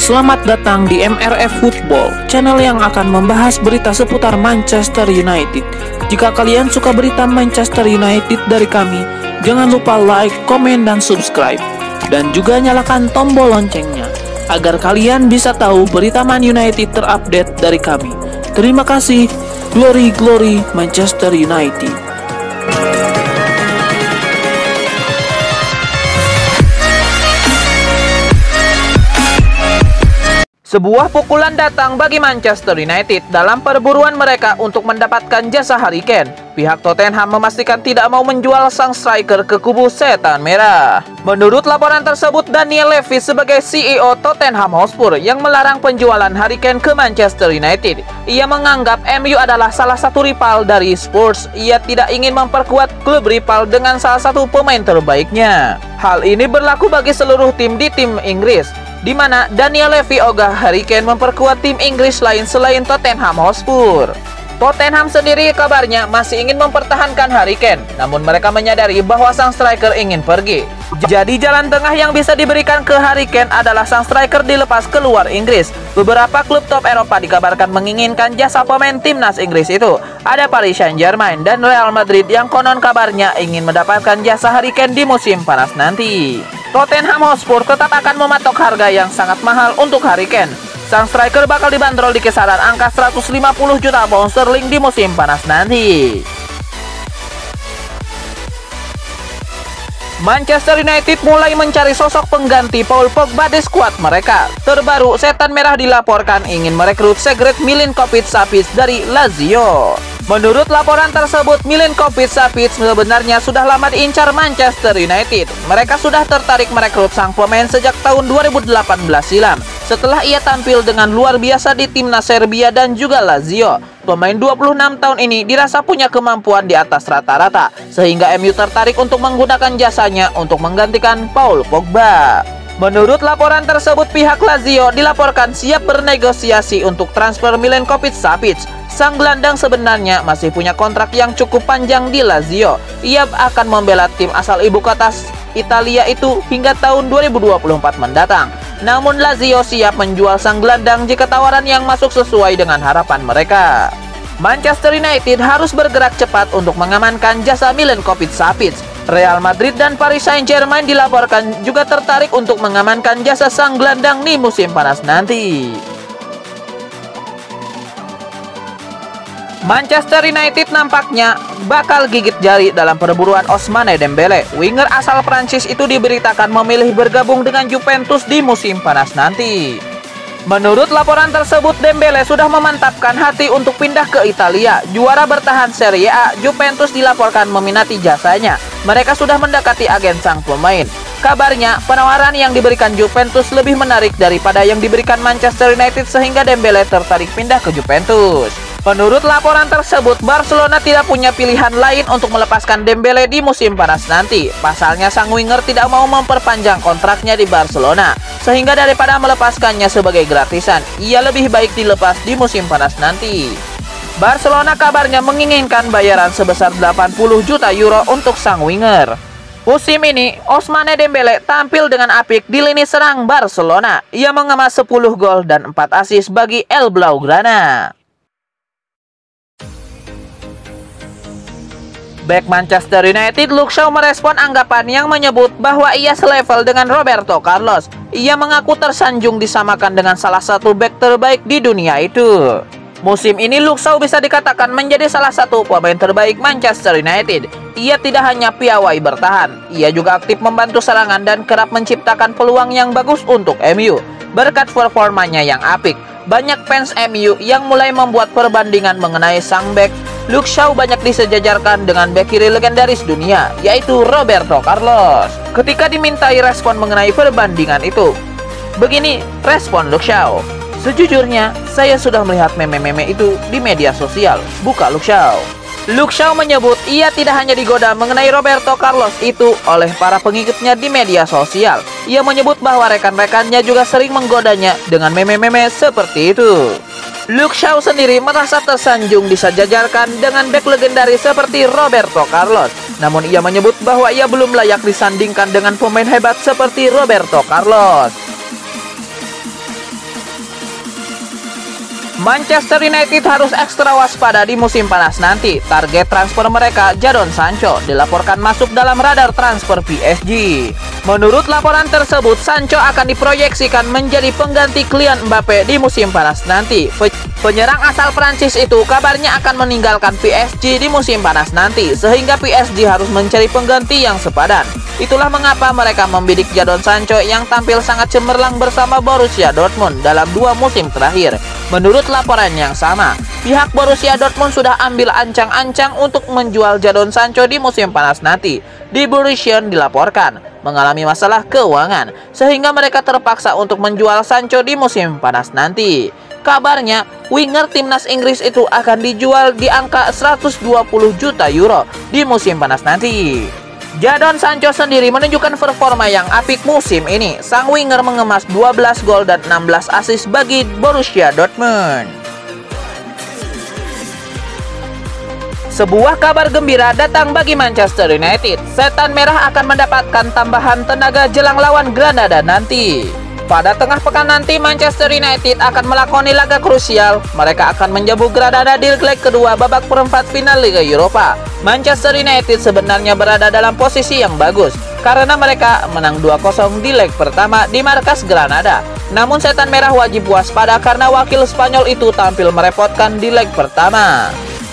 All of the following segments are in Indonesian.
Selamat datang di MRF Football, channel yang akan membahas berita seputar Manchester United. Jika kalian suka berita Manchester United dari kami, jangan lupa like, komen, dan subscribe. Dan juga nyalakan tombol loncengnya, agar kalian bisa tahu berita Man United terupdate dari kami. Terima kasih. Glory, glory Manchester United. Sebuah pukulan datang bagi Manchester United dalam perburuan mereka untuk mendapatkan jasa Harry Kane. Pihak Tottenham memastikan tidak mau menjual sang striker ke kubu Setan Merah. Menurut laporan tersebut, Daniel Levy sebagai CEO Tottenham Hotspur yang melarang penjualan Harry Kane ke Manchester United. Ia menganggap MU adalah salah satu rival dari Spurs. Ia tidak ingin memperkuat klub rival dengan salah satu pemain terbaiknya. Hal ini berlaku bagi seluruh tim di tim Inggris, di mana Daniel Levy ogah Harry Kane memperkuat tim Inggris lain selain Tottenham Hotspur. Tottenham sendiri kabarnya masih ingin mempertahankan Harry Kane, namun mereka menyadari bahwa sang striker ingin pergi. Jadi jalan tengah yang bisa diberikan ke Harry Kane adalah sang striker dilepas keluar Inggris. Beberapa klub top Eropa dikabarkan menginginkan jasa pemain timnas Inggris itu. Ada Paris Saint-Germain dan Real Madrid yang konon kabarnya ingin mendapatkan jasa Harry Kane di musim panas nanti. Tottenham Hotspur tetap akan mematok harga yang sangat mahal untuk Harry Kane. Sang striker bakal dibanderol di kisaran angka 150 juta pound sterling di musim panas nanti. Manchester United mulai mencari sosok pengganti Paul Pogba di skuad mereka. Terbaru, Setan Merah dilaporkan ingin merekrut Sergej Milinkovic-Savic dari Lazio. Menurut laporan tersebut, Milinkovic-Savic sebenarnya sudah lama diincar Manchester United. Mereka sudah tertarik merekrut sang pemain sejak tahun 2018 silam, setelah ia tampil dengan luar biasa di timnas Serbia dan juga Lazio. Pemain 26 tahun ini dirasa punya kemampuan di atas rata-rata, sehingga MU tertarik untuk menggunakan jasanya untuk menggantikan Paul Pogba. Menurut laporan tersebut, pihak Lazio dilaporkan siap bernegosiasi untuk transfer Milinkovic-Savic. Sang gelandang sebenarnya masih punya kontrak yang cukup panjang di Lazio. Ia akan membela tim asal ibu kota Italia itu hingga tahun 2024 mendatang. Namun Lazio siap menjual sang gelandang jika tawaran yang masuk sesuai dengan harapan mereka. Manchester United harus bergerak cepat untuk mengamankan jasa Milinkovic-Savic. Real Madrid dan Paris Saint-Germain dilaporkan juga tertarik untuk mengamankan jasa sang gelandang di musim panas nanti. Manchester United nampaknya bakal gigit jari dalam perburuan Ousmane Dembele. Winger asal Prancis itu diberitakan memilih bergabung dengan Juventus di musim panas nanti. Menurut laporan tersebut, Dembele sudah memantapkan hati untuk pindah ke Italia. Juara bertahan Serie A, Juventus dilaporkan meminati jasanya. Mereka sudah mendekati agen sang pemain. Kabarnya, penawaran yang diberikan Juventus lebih menarik daripada yang diberikan Manchester United sehingga Dembele tertarik pindah ke Juventus. Menurut laporan tersebut, Barcelona tidak punya pilihan lain untuk melepaskan Dembele di musim panas nanti. Pasalnya, sang winger tidak mau memperpanjang kontraknya di Barcelona, sehingga daripada melepaskannya sebagai gratisan, ia lebih baik dilepas di musim panas nanti. Barcelona kabarnya menginginkan bayaran sebesar 80 juta euro untuk sang winger. Musim ini, Ousmane Dembele tampil dengan apik di lini serang Barcelona. Ia mengemas 10 gol dan 4 assist bagi El Blaugrana. Bek Manchester United Luke Shaw merespon anggapan yang menyebut bahwa ia selevel dengan Roberto Carlos. Ia mengaku tersanjung disamakan dengan salah satu bek terbaik di dunia itu. Musim ini Luke Shaw bisa dikatakan menjadi salah satu pemain terbaik Manchester United. Ia tidak hanya piawai bertahan, ia juga aktif membantu serangan dan kerap menciptakan peluang yang bagus untuk MU. Berkat performanya yang apik, banyak fans MU yang mulai membuat perbandingan mengenai sang bek. Luke Shaw banyak disejajarkan dengan bek kiri legendaris dunia, yaitu Roberto Carlos. Ketika dimintai respon mengenai perbandingan itu, begini respon Luke Shaw. Sejujurnya, saya sudah melihat meme-meme itu di media sosial, buka Luke Shaw. Luke Shaw menyebut ia tidak hanya digoda mengenai Roberto Carlos itu oleh para pengikutnya di media sosial. Ia menyebut bahwa rekan-rekannya juga sering menggodanya dengan meme-meme seperti itu. Luke Shaw sendiri merasa tersanjung disejajarkan dengan bek legendaris seperti Roberto Carlos. Namun ia menyebut bahwa ia belum layak disandingkan dengan pemain hebat seperti Roberto Carlos. Manchester United harus ekstra waspada di musim panas nanti. Target transfer mereka, Jadon Sancho, dilaporkan masuk dalam radar transfer PSG. Menurut laporan tersebut, Sancho akan diproyeksikan menjadi pengganti Kylian Mbappe di musim panas nanti. Penyerang asal Prancis itu kabarnya akan meninggalkan PSG di musim panas nanti, sehingga PSG harus mencari pengganti yang sepadan. Itulah mengapa mereka membidik Jadon Sancho yang tampil sangat cemerlang bersama Borussia Dortmund dalam 2 musim terakhir. Menurut laporan yang sama, pihak Borussia Dortmund sudah ambil ancang-ancang untuk menjual Jadon Sancho di musim panas nanti. Di Borussia dilaporkan mengalami masalah keuangan, sehingga mereka terpaksa untuk menjual Sancho di musim panas nanti. Kabarnya, winger timnas Inggris itu akan dijual di angka 120 juta euro di musim panas nanti. Jadon Sancho sendiri menunjukkan performa yang apik musim ini. Sang winger mengemas 12 gol dan 16 assist bagi Borussia Dortmund. Sebuah kabar gembira datang bagi Manchester United. Setan Merah akan mendapatkan tambahan tenaga jelang lawan Granada nanti. Pada tengah pekan nanti, Manchester United akan melakoni laga krusial. Mereka akan menjamu Granada di leg kedua babak perempat final Liga Eropa. Manchester United sebenarnya berada dalam posisi yang bagus karena mereka menang 2-0 di leg pertama di markas Granada. Namun Setan Merah wajib waspada karena wakil Spanyol itu tampil merepotkan di leg pertama.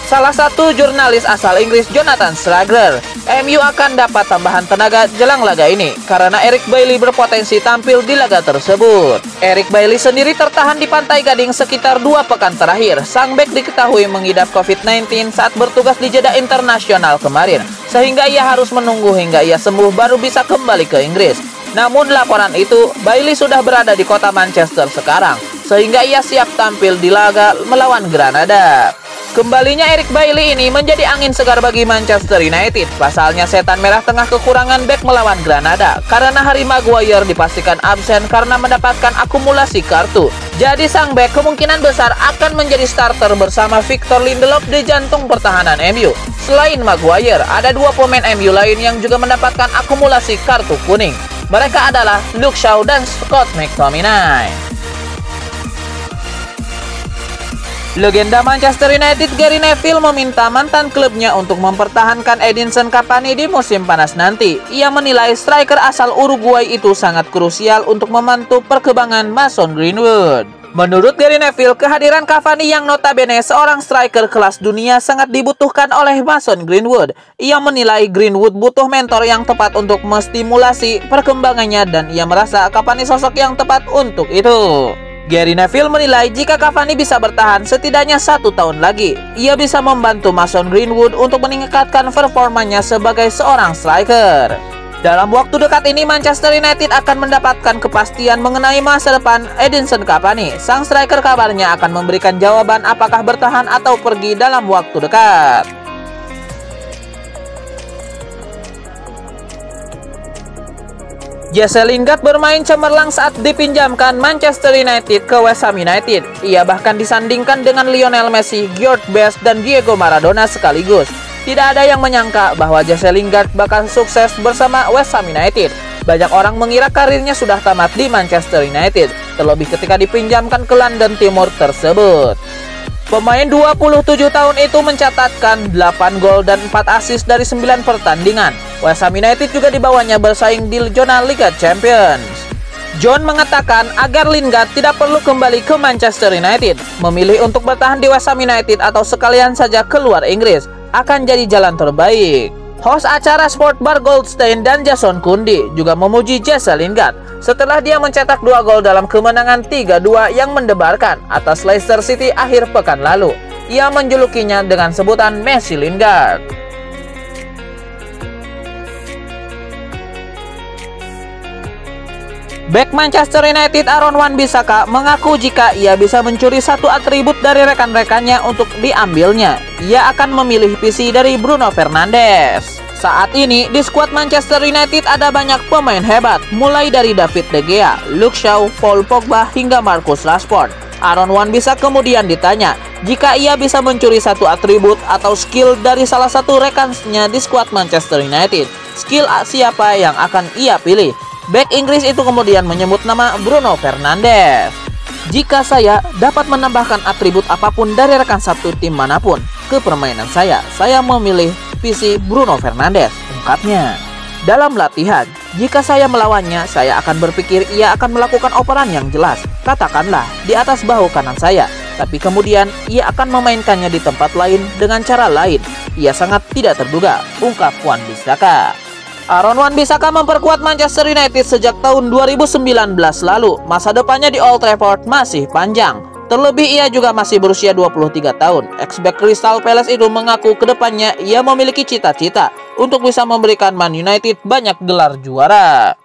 Salah satu jurnalis asal Inggris, Jonathan Strager, MU akan dapat tambahan tenaga jelang laga ini karena Eric Bailly berpotensi tampil di laga tersebut. Eric Bailly sendiri tertahan di Pantai Gading sekitar 2 pekan terakhir. Sang bek diketahui mengidap COVID-19 saat bertugas di Jeddah Internasional kemarin, sehingga ia harus menunggu hingga ia sembuh baru bisa kembali ke Inggris. Namun laporan itu, Bailly sudah berada di kota Manchester sekarang, sehingga ia siap tampil di laga melawan Granada. Kembalinya Eric Bailly ini menjadi angin segar bagi Manchester United. Pasalnya Setan Merah tengah kekurangan bek melawan Granada karena Harry Maguire dipastikan absen karena mendapatkan akumulasi kartu. Jadi sang bek kemungkinan besar akan menjadi starter bersama Victor Lindelof di jantung pertahanan MU. Selain Maguire, ada 2 pemain MU lain yang juga mendapatkan akumulasi kartu kuning. Mereka adalah Luke Shaw dan Scott McTominay. Legenda Manchester United Gary Neville meminta mantan klubnya untuk mempertahankan Edinson Cavani di musim panas nanti. Ia menilai striker asal Uruguay itu sangat krusial untuk membantu perkembangan Mason Greenwood. Menurut Gary Neville, kehadiran Cavani yang notabene seorang striker kelas dunia sangat dibutuhkan oleh Mason Greenwood. Ia menilai Greenwood butuh mentor yang tepat untuk menstimulasi perkembangannya dan ia merasa Cavani sosok yang tepat untuk itu. Gary Neville menilai jika Cavani bisa bertahan setidaknya 1 tahun lagi, ia bisa membantu Mason Greenwood untuk meningkatkan performanya sebagai seorang striker. Dalam waktu dekat ini, Manchester United akan mendapatkan kepastian mengenai masa depan Edinson Cavani. Sang striker kabarnya akan memberikan jawaban apakah bertahan atau pergi dalam waktu dekat. Jesse Lingard bermain cemerlang saat dipinjamkan Manchester United ke West Ham United. Ia bahkan disandingkan dengan Lionel Messi, George Best, dan Diego Maradona sekaligus. Tidak ada yang menyangka bahwa Jesse Lingard bakal sukses bersama West Ham United. Banyak orang mengira karirnya sudah tamat di Manchester United, terlebih ketika dipinjamkan ke London Timur tersebut. Pemain 27 tahun itu mencatatkan 8 gol dan 4 assist dari 9 pertandingan. West Ham United juga dibawanya bersaing di zona Liga Champions. John mengatakan agar Lingard tidak perlu kembali ke Manchester United, memilih untuk bertahan di West Ham United atau sekalian saja keluar Inggris akan jadi jalan terbaik. Host acara Sport Bar Goldstein dan Jason Kundi juga memuji Jesse Lingard setelah dia mencetak 2 gol dalam kemenangan 3-2 yang mendebarkan atas Leicester City akhir pekan lalu. Ia menjulukinya dengan sebutan Messi Lingard. Bek Manchester United Aaron Wan-Bissaka mengaku jika ia bisa mencuri satu atribut dari rekan-rekannya untuk diambilnya, ia akan memilih PC dari Bruno Fernandes. Saat ini di skuad Manchester United ada banyak pemain hebat, mulai dari David De Gea, Luke Shaw, Paul Pogba hingga Marcus Rashford. Aaron Wan-Bissaka kemudian ditanya jika ia bisa mencuri satu atribut atau skill dari salah satu rekannya di skuad Manchester United, skill siapa yang akan ia pilih? Bek Inggris itu kemudian menyebut nama Bruno Fernandes. Jika saya dapat menambahkan atribut apapun dari rekan satu tim manapun ke permainan saya memilih PC Bruno Fernandes, ungkapnya. Dalam latihan, jika saya melawannya, saya akan berpikir ia akan melakukan operan yang jelas, katakanlah di atas bahu kanan saya, tapi kemudian ia akan memainkannya di tempat lain dengan cara lain. Ia sangat tidak terduga, ungkap Wan-Bissaka. Aaron Wan-Bissaka memperkuat Manchester United sejak tahun 2019 lalu. Masa depannya di Old Trafford masih panjang. Terlebih ia juga masih berusia 23 tahun. Ex-back Crystal Palace itu mengaku kedepannya ia memiliki cita-cita untuk bisa memberikan Man United banyak gelar juara.